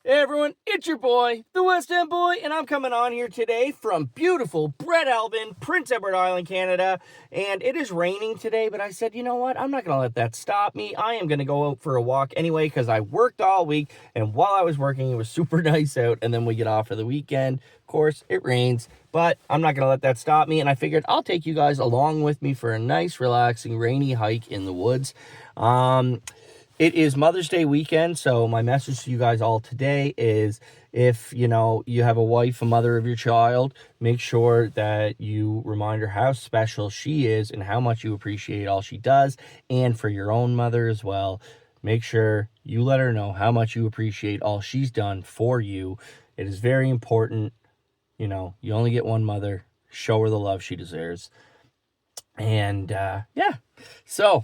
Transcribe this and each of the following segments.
Hey everyone, it's your boy, the West End Boy, and I'm coming on here today from beautiful Breadalben, Prince Edward Island, Canada. And it is raining today, but I said, you know what? I'm not going to let that stop me. I am going to go out for a walk anyway because I worked all week, and while I was working, it was super nice out, and then we get off for the weekend. Of course, it rains, but I'm not going to let that stop me, and I figured I'll take you guys along with me for a nice, relaxing, rainy hike in the woods. It is Mother's Day weekend, so my message to you guys all today is if, you have a wife, a mother of your child, make sure that you remind her how special she is and how much you appreciate all she does. And for your own mother as well, make sure you let her know how much you appreciate all she's done for you. It is very important. You only get one mother. Show her the love she deserves. And, so...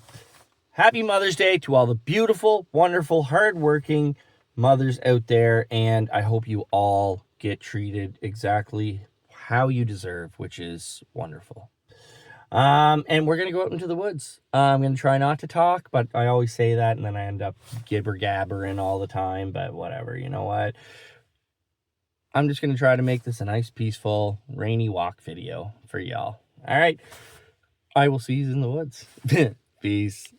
Happy Mother's Day to all the beautiful, wonderful, hardworking mothers out there, and I hope you all get treated exactly how you deserve, which is wonderful. And we're going to go out into the woods. I'm going to try not to talk, but I always say that, and then I end up gibber-gabbering all the time, but whatever, you know what? I'm just going to try to make this a nice, peaceful, rainy walk video for y'all. All right? I will see you in the woods. Peace.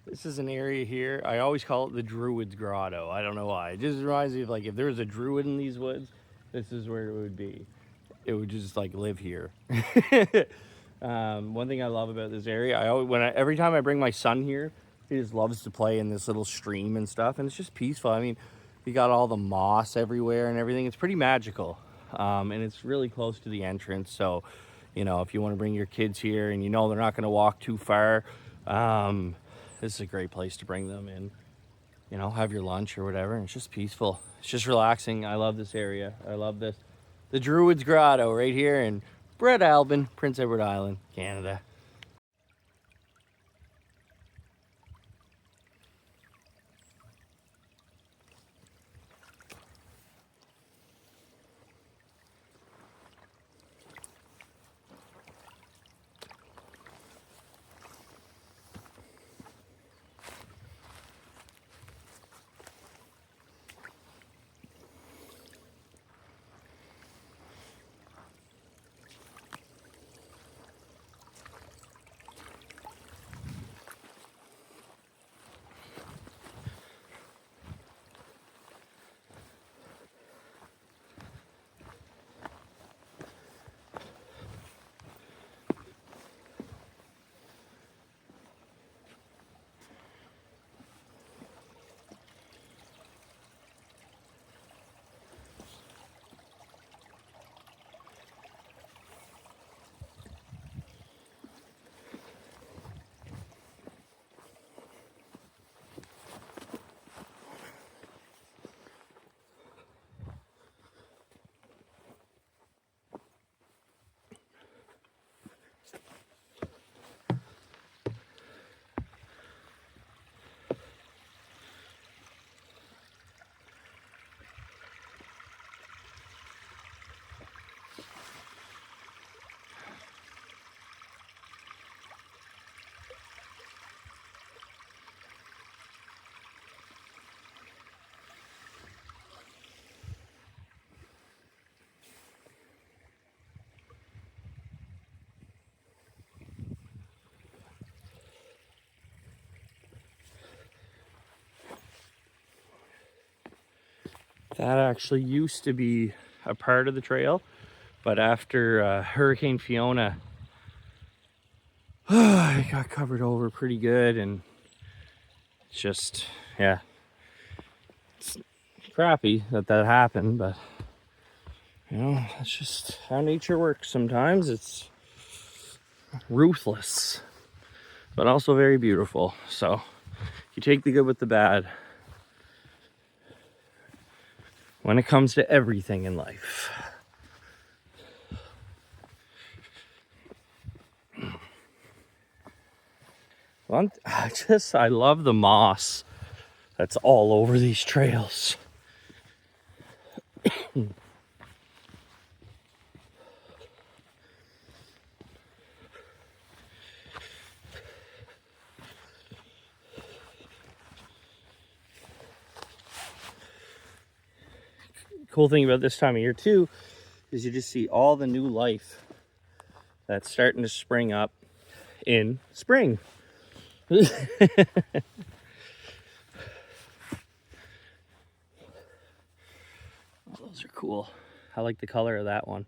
This is an area here. I always call it the Druids Grotto. I don't know why. It just reminds me of if there was a druid in these woods, this is where it would be. It would just live here. One thing I love about this area, every time I bring my son here, he just loves to play in this little stream and stuff, and it's just peaceful. I mean, you got all the moss everywhere and everything. It's pretty magical, and it's really close to the entrance. So, if you want to bring your kids here and they're not going to walk too far, this is a great place to bring them in, have your lunch or whatever. And it's just peaceful. It's just relaxing. I love this area. I love this. The Druids Grotto right here in Breadalben, Prince Edward Island, Canada. That actually used to be a part of the trail, but after Hurricane Fiona, it got covered over pretty good, and it's just, yeah, it's crappy that happened, but you know, that's just how nature works sometimes. It's ruthless, but also very beautiful. So you take the good with the bad when it comes to everything in life. Well, I love the moss that's all over these trails. Cool thing about this time of year too is you just see all the new life that's starting to spring up in spring. Those are cool. I like the color of that one.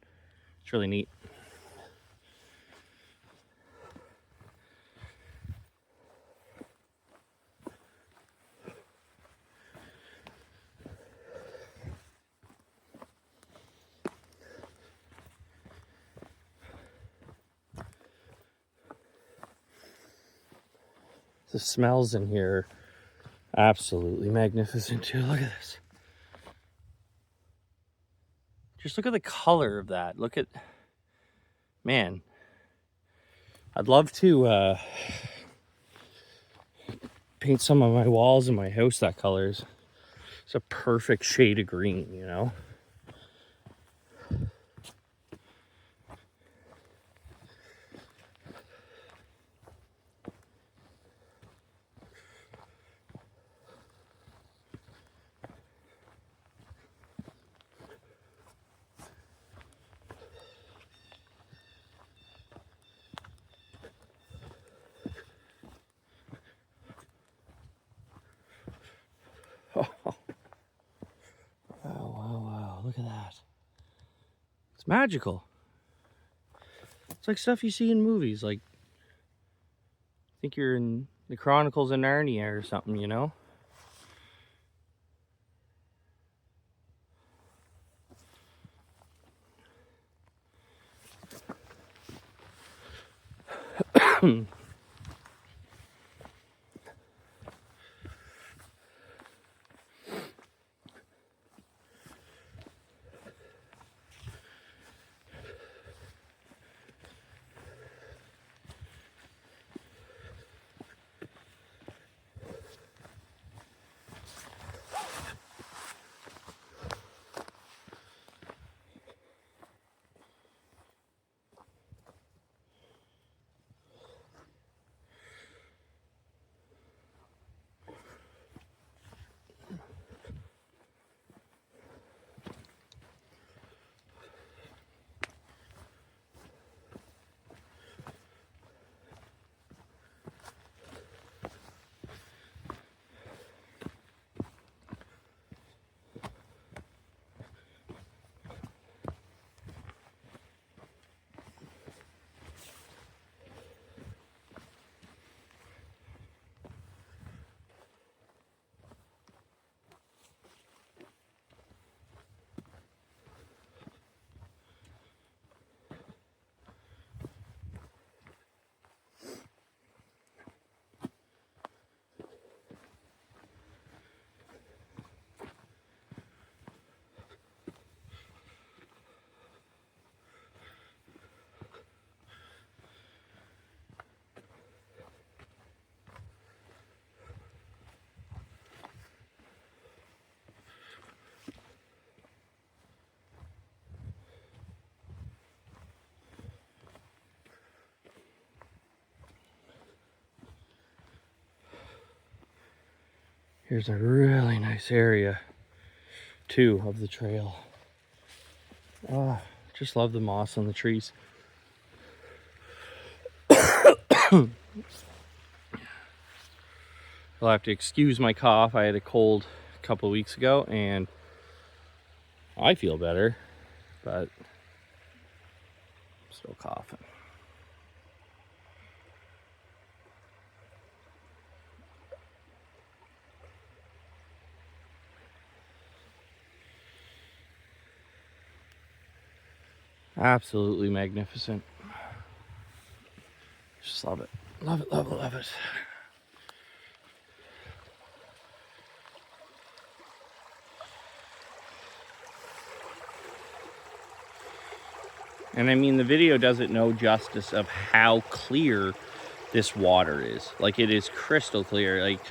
It's really neat. The smells in here are absolutely magnificent too. Look at this. Just look at the color of that. Look at, man, I'd love to paint some of my walls in my house that colors. It's a perfect shade of green, you know? Oh, wow, look at that. It's magical. It's like stuff you see in movies, like, I think you're in the Chronicles of Narnia or something, you know? Here's a really nice area, too, of the trail. Oh, just love the moss on the trees. You'll have to excuse my cough. I had a cold a couple of weeks ago, and I feel better, but I'm still coughing. Absolutely magnificent. Just love it. Love it, love it, love it. And I mean, the video doesn't know justice of how clear this water is. Like, it is crystal clear. Like,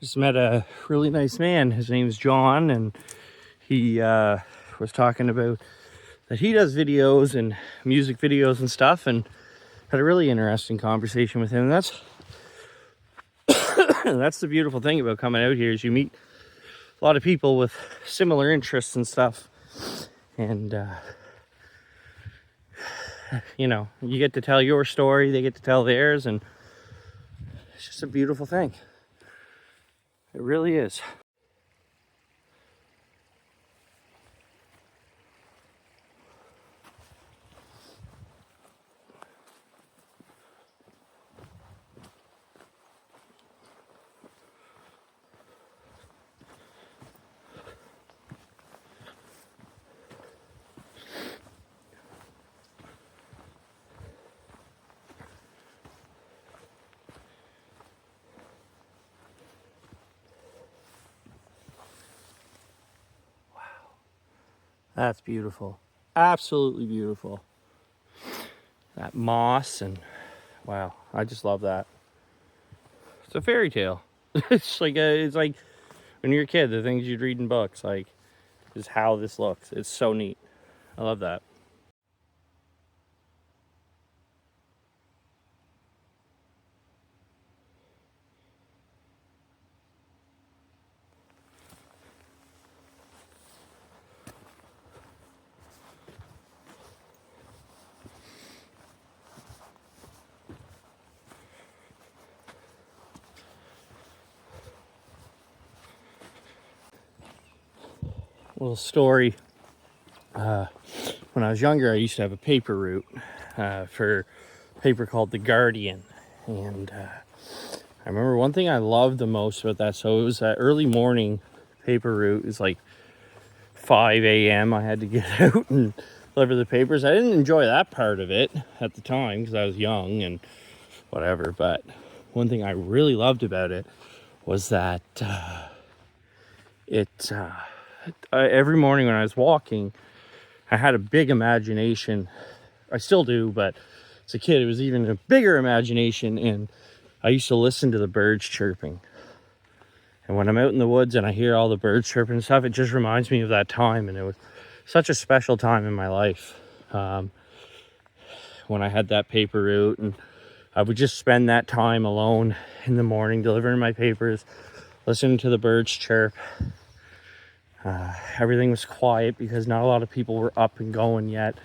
just met a really nice man. His name's John, and he was talking about that he does videos and music videos and stuff, and had a really interesting conversation with him. And that's that's the beautiful thing about coming out here, is you meet a lot of people with similar interests and stuff, and you know, you get to tell your story, they get to tell theirs, and it's just a beautiful thing. It really is. That's beautiful. Absolutely beautiful. That moss, and wow, I just love that. It's a fairy tale. It's like when you're a kid, the things you'd read in books, like, is how this looks. It's so neat. I love that. Little story. When I was younger, I used to have a paper route for a paper called The Guardian. And I remember one thing I loved the most about that. So it was that early morning paper route. It was like 5 a.m. I had to get out and deliver the papers. I didn't enjoy that part of it at the time because I was young and whatever. But one thing I really loved about it was that every morning when I was walking, I had a big imagination. I still do, but as a kid, it was even a bigger imagination. And I used to listen to the birds chirping. And when I'm out in the woods and I hear all the birds chirping and stuff, it just reminds me of that time. And it was such a special time in my life. when I had that paper route, and I would just spend that time alone in the morning delivering my papers, listening to the birds chirp. Everything was quiet because not a lot of people were up and going yet,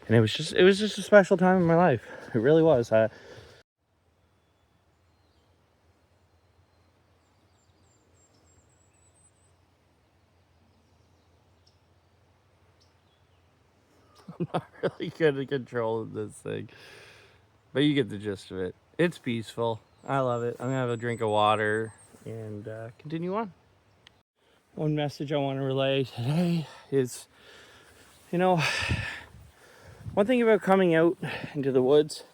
and it was just a special time in my life. It really was. I'm not really good at controlling this thing, but you get the gist of it. It's peaceful. I love it. I'm gonna have a drink of water and continue on. One message I want to relay today is, you know, one thing about coming out into the woods,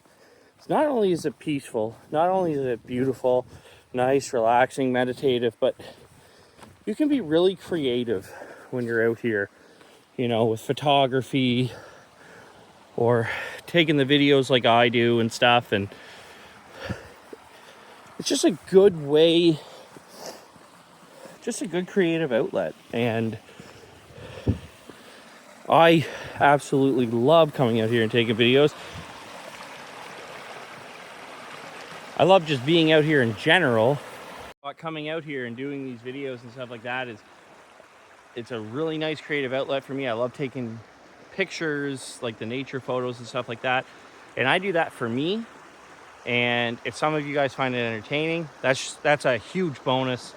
it's not only is it peaceful, not only is it beautiful, nice, relaxing, meditative, but you can be really creative when you're out here, you know, with photography or taking the videos like I do and stuff. And it's just a good way, just a good creative outlet. And I absolutely love coming out here and taking videos. I love just being out here in general. But coming out here and doing these videos and stuff like that it's a really nice creative outlet for me. I love taking pictures, like the nature photos and stuff like that. And I do that for me. And if some of you guys find it entertaining, that's a huge bonus.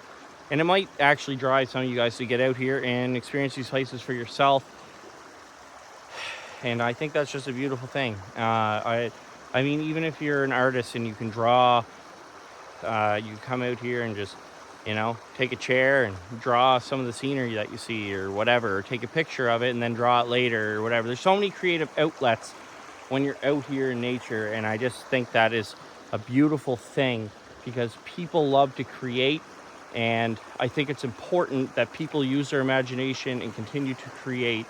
And it might actually drive some of you guys to get out here and experience these places for yourself. And I think that's just a beautiful thing. I mean, even if you're an artist and you can draw, you come out here and just, you know, take a chair and draw some of the scenery that you see or whatever, or take a picture of it and then draw it later or whatever. There's so many creative outlets when you're out here in nature, and I just think that is a beautiful thing because people love to create, and I think it's important that people use their imagination and continue to create.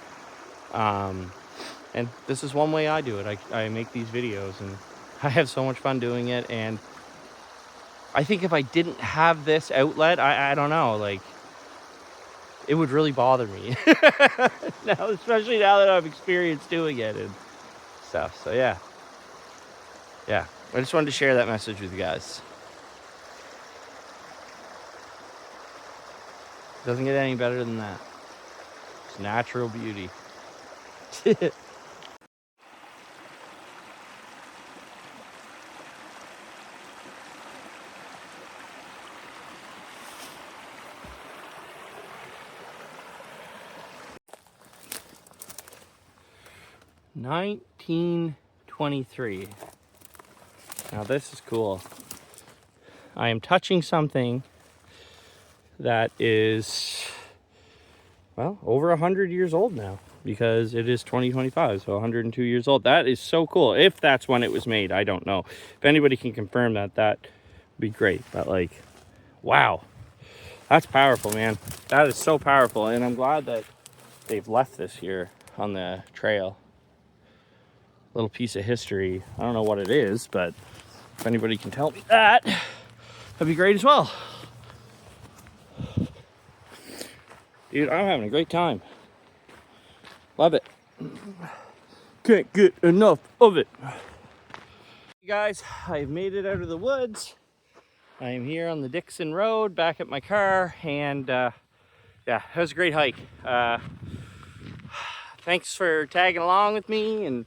And this is one way I do it. I make these videos and I have so much fun doing it. And I think if I didn't have this outlet, I don't know, like, it would really bother me. Now, especially now that I've experienced doing it and stuff. So yeah, I just wanted to share that message with you guys. Doesn't get any better than that. It's natural beauty. 1923. Now this is cool. I am touching something that is, well, over 100 years old now, because it is 2025, so 102 years old. That is so cool. If that's when it was made, I don't know. If anybody can confirm that, that would be great. But like, wow, that's powerful, man. That is so powerful, and I'm glad that they've left this here on the trail. Little piece of history. I don't know what it is, but if anybody can tell me that, that'd be great as well. Dude, I'm having a great time. Love it. Can't get enough of it. Hey guys, I've made it out of the woods. I am here on the Dixon Road, back at my car, and yeah, that was a great hike. Thanks for tagging along with me, and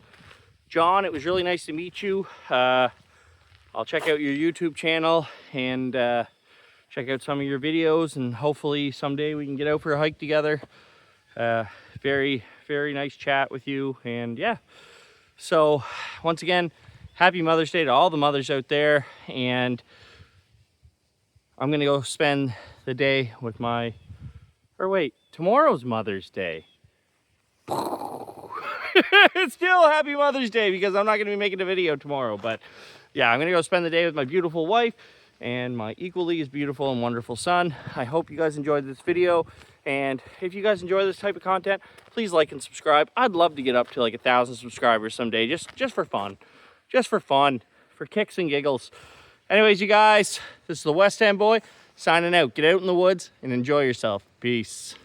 John, it was really nice to meet you. I'll check out your YouTube channel and check out some of your videos, and hopefully someday we can get out for a hike together. Very, very nice chat with you. And yeah, so once again, happy Mother's Day to all the mothers out there. And I'm gonna go spend the day with my, or wait, tomorrow's Mother's Day. It's still happy Mother's Day because I'm not going to be making a video tomorrow. But yeah, I'm going to go spend the day with my beautiful wife and my equally as beautiful and wonderful son. I hope you guys enjoyed this video. And if you guys enjoy this type of content, please like and subscribe. I'd love to get up to like 1,000 subscribers someday, just for fun. Just for fun, for kicks and giggles. Anyways, you guys, this is the West End Boy signing out. Get out in the woods and enjoy yourself. Peace.